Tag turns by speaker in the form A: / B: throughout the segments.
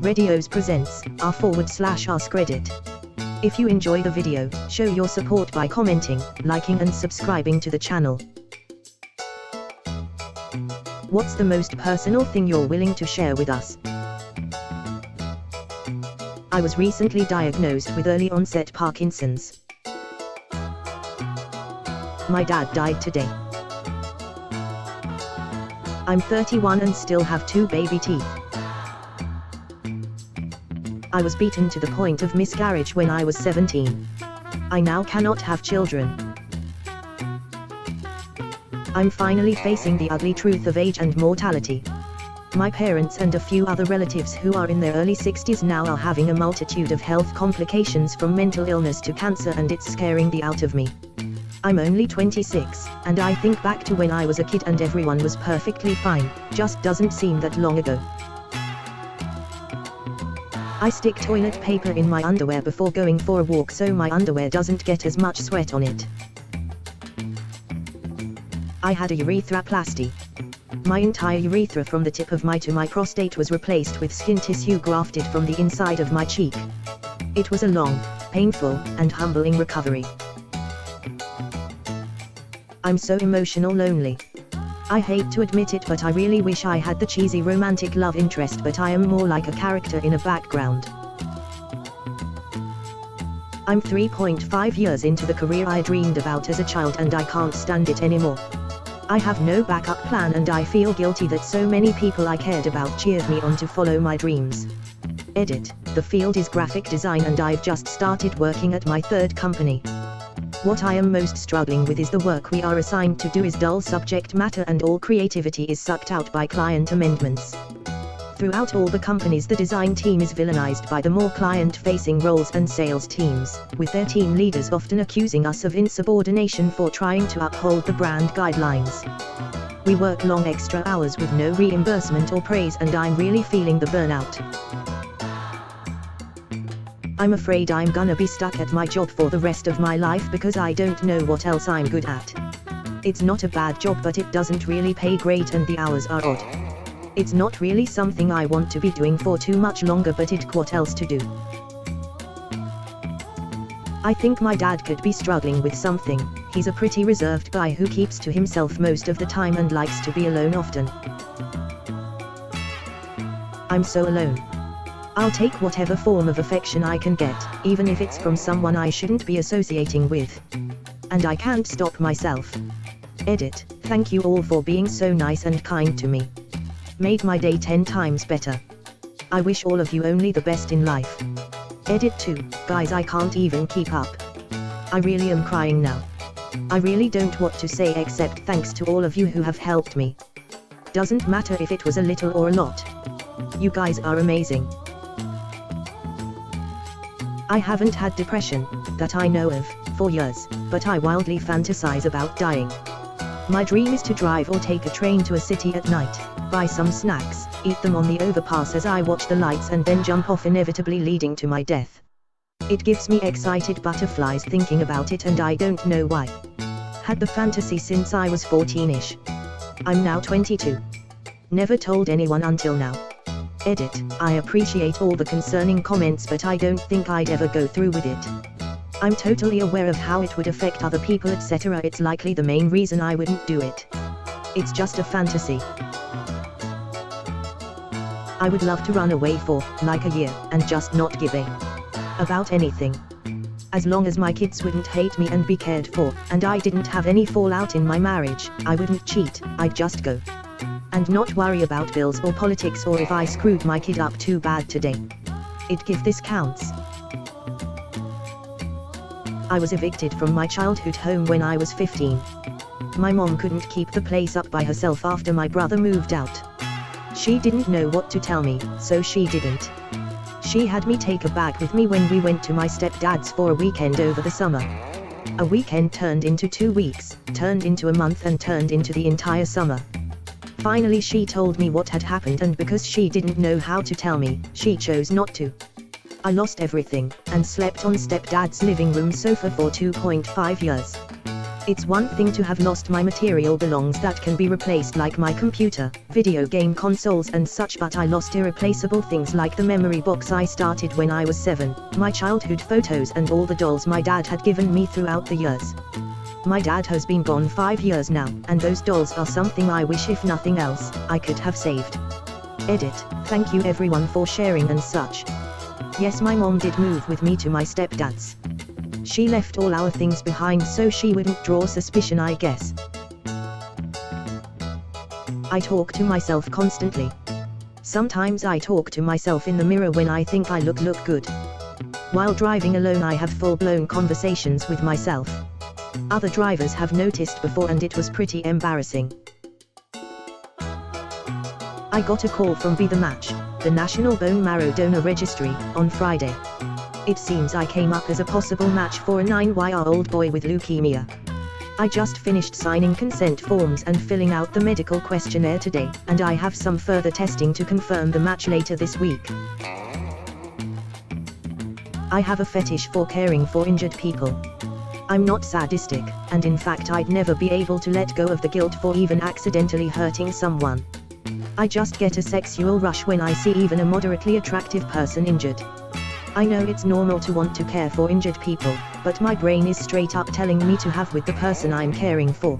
A: Reddeos presents r/AskReddit. If you enjoy the video, show your support by commenting, liking and subscribing to the channel. What's the most personal thing you're willing to share with us? I was recently diagnosed with early onset Parkinson's. My dad died today. I'm 31 and still have 2 baby teeth. I was beaten to the point of miscarriage when I was 17. I now cannot have children. I'm finally facing the ugly truth of age and mortality. My parents and a few other relatives who are in their early 60s now are having a multitude of health complications from mental illness to cancer, and it's scaring the out of me. I'm only 26, and I think back to when I was a kid and everyone was perfectly fine. Just doesn't seem that long ago. I stick toilet paper in my underwear before going for a walk so my underwear doesn't get as much sweat on it. I had a urethroplasty. My entire urethra from the tip of my to my prostate was replaced with skin tissue grafted from the inside of my cheek. It was a long, painful, and humbling recovery. I'm so emotional lonely. I hate to admit it, but I really wish I had the cheesy romantic love interest, but I am more like a character in a background. I'm 3.5 years into the career I dreamed about as a child and I can't stand it anymore. I have no backup plan and I feel guilty that so many people I cared about cheered me on to follow my dreams. Edit. The field is graphic design and I've just started working at my 3rd company. What I am most struggling with is the work we are assigned to do is dull subject matter and all creativity is sucked out by client amendments. Throughout all the companies the design team is villainized by the more client-facing roles and sales teams, with their team leaders often accusing us of insubordination for trying to uphold the brand guidelines. We work long extra hours with no reimbursement or praise and I'm really feeling the burnout. I'm afraid I'm gonna be stuck at my job for the rest of my life because I don't know what else I'm good at. It's not a bad job but it doesn't really pay great and the hours are odd. It's not really something I want to be doing for too much longer, but what else to do? I think my dad could be struggling with something. He's a pretty reserved guy who keeps to himself most of the time and likes to be alone often. I'm so alone. I'll take whatever form of affection I can get, even if it's from someone I shouldn't be associating with. And I can't stop myself. Edit. Thank you all for being so nice and kind to me. Made my day 10 times better. I wish all of you only the best in life. Edit 2. Guys, I can't even keep up. I really am crying now. I really don't want to say except thanks to all of you who have helped me. Doesn't matter if it was a little or a lot. You guys are amazing. I haven't had depression, that I know of, for years, but I wildly fantasize about dying. My dream is to drive or take a train to a city at night, buy some snacks, eat them on the overpass as I watch the lights and then jump off, inevitably leading to my death. It gives me excited butterflies thinking about it and I don't know why. Had the fantasy since I was 14ish. I'm now 22. Never told anyone until now. Edit. I appreciate all the concerning comments but I don't think I'd ever go through with it. I'm totally aware of how it would affect other people etc. It's likely the main reason I wouldn't do it. It's just a fantasy. I would love to run away for, like, a year, and just not give a about anything. As long as my kids wouldn't hate me and be cared for, and I didn't have any fallout in my marriage, I wouldn't cheat, I'd just go. And not worry about bills or politics or if I screwed my kid up too bad today. If this counts. I was evicted from my childhood home when I was 15. My mom couldn't keep the place up by herself after my brother moved out. She didn't know what to tell me, so she didn't. She had me take a bag with me when we went to my stepdad's for a weekend over the summer. A weekend turned into 2 weeks, turned into a month and turned into the entire summer. Finally she told me what had happened and because she didn't know how to tell me, she chose not to. I lost everything, and slept on stepdad's living room sofa for 2.5 years. It's one thing to have lost my material belongings that can be replaced like my computer, video game consoles and such, but I lost irreplaceable things like the memory box I started when I was 7, my childhood photos and all the dolls my dad had given me throughout the years. My dad has been gone 5 years now, and those dolls are something I wish, if nothing else, I could have saved. Edit. Thank you everyone for sharing and such. Yes, my mom did move with me to my stepdad's. She left all our things behind so she wouldn't draw suspicion, I guess. I talk to myself constantly. Sometimes I talk to myself in the mirror when I think I look good. While driving alone I have full-blown conversations with myself. Other drivers have noticed before and it was pretty embarrassing. I got a call from Be The Match, the National Bone Marrow Donor Registry, on Friday. It seems I came up as a possible match for a 9-year-old boy with leukemia. I just finished signing consent forms and filling out the medical questionnaire today, and I have some further testing to confirm the match later this week. I have a fetish for caring for injured people. I'm not sadistic, and in fact I'd never be able to let go of the guilt for even accidentally hurting someone. I just get a sexual rush when I see even a moderately attractive person injured. I know it's normal to want to care for injured people, but my brain is straight up telling me to have with the person I'm caring for.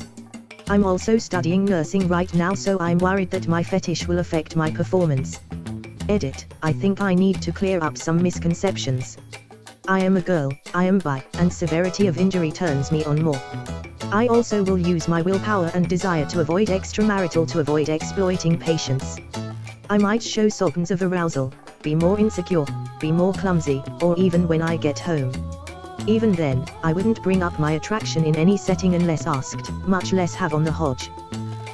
A: I'm also studying nursing right now, so I'm worried that my fetish will affect my performance. Edit. I think I need to clear up some misconceptions. I am a girl, I am bi, and severity of injury turns me on more. I also will use my willpower and desire to avoid extramarital to avoid exploiting patients. I might show signs of arousal, be more insecure, be more clumsy, or even when I get home. Even then, I wouldn't bring up my attraction in any setting unless asked, much less have on the hodge.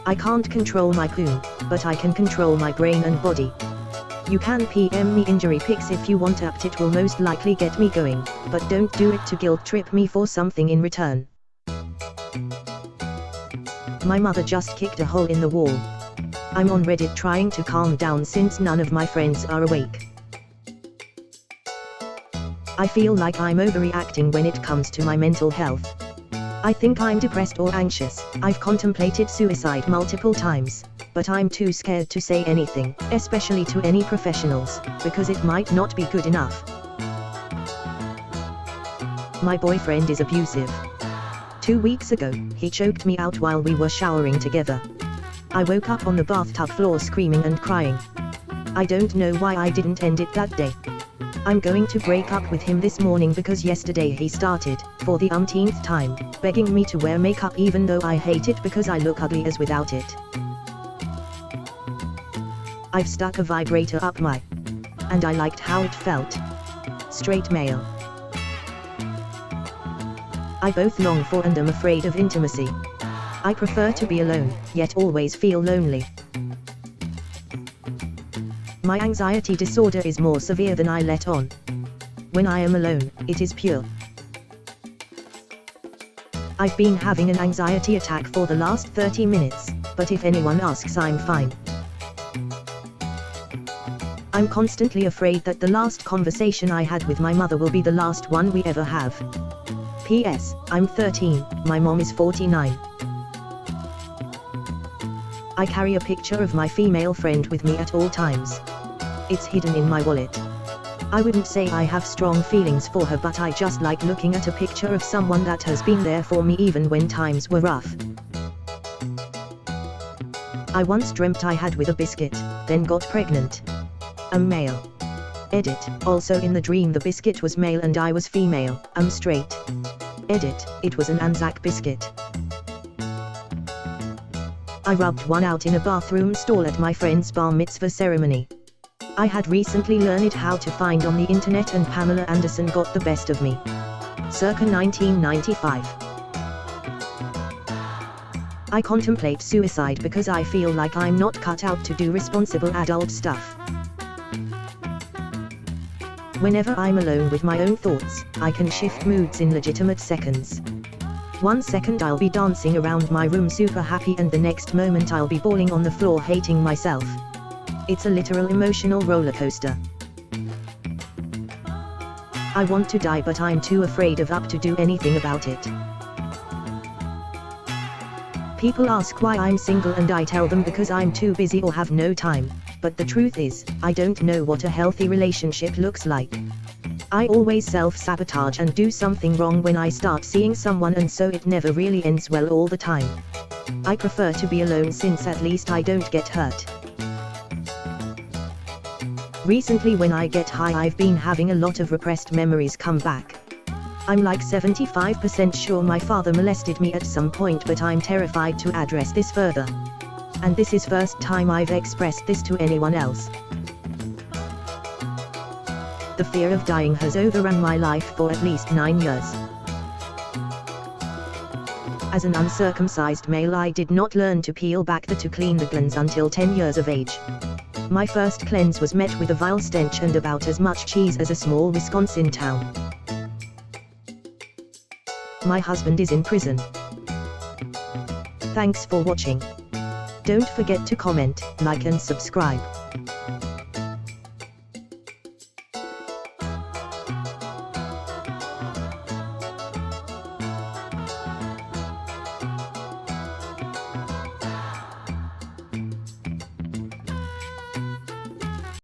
A: I can't control my coon, but I can control my brain and body. You can PM me injury pics if you want, it will most likely get me going, but don't do it to guilt trip me for something in return. My mother just kicked a hole in the wall. I'm on Reddit trying to calm down since none of my friends are awake. I feel like I'm overreacting when it comes to my mental health. I think I'm depressed or anxious. I've contemplated suicide multiple times, but I'm too scared to say anything, especially to any professionals, because it might not be good enough. My boyfriend is abusive. 2 weeks ago, he choked me out while we were showering together. I woke up on the bathtub floor screaming and crying. I don't know why I didn't end it that day. I'm going to break up with him this morning because yesterday he started, for the umpteenth time, begging me to wear makeup even though I hate it because I look ugly as without it. I've stuck a vibrator up my, and I liked how it felt. Straight male. I both long for and am afraid of intimacy. I prefer to be alone, yet always feel lonely. My anxiety disorder is more severe than I let on. When I am alone, it is pure. I've been having an anxiety attack for the last 30 minutes, but if anyone asks, I'm fine. I'm constantly afraid that the last conversation I had with my mother will be the last one we ever have. P.S. I'm 13, my mom is 49. I carry a picture of my female friend with me at all times. It's hidden in my wallet. I wouldn't say I have strong feelings for her, but I just like looking at a picture of someone that has been there for me even when times were rough. I once dreamt I had with a biscuit, then got pregnant. I'm male. Edit. Also in the dream the biscuit was male and I was female. I'm straight. Edit. It was an Anzac biscuit. I rubbed one out in a bathroom stall at my friend's bar mitzvah ceremony. I had recently learned how to find on the internet and Pamela Anderson got the best of me. Circa 1995. I contemplate suicide because I feel like I'm not cut out to do responsible adult stuff. Whenever I'm alone with my own thoughts, I can shift moods in legitimate seconds. 1 second I'll be dancing around my room super happy and the next moment I'll be bawling on the floor hating myself. It's a literal emotional roller coaster. I want to die but I'm too afraid of to do anything about it. People ask why I'm single and I tell them because I'm too busy or have no time, but the truth is, I don't know what a healthy relationship looks like. I always self-sabotage and do something wrong when I start seeing someone, and so it never really ends well all the time. I prefer to be alone since at least I don't get hurt. Recently when I get high I've been having a lot of repressed memories come back. I'm like 75% sure my father molested me at some point, but I'm terrified to address this further. And this is first time I've expressed this to anyone else. The fear of dying has overrun my life for at least 9 years. As an uncircumcised male I did not learn to peel back to clean the glands until 10 years of age. My first cleanse was met with a vile stench and about as much cheese as a small Wisconsin town. My husband is in prison. Thanks for watching. Don't forget to comment, like and subscribe.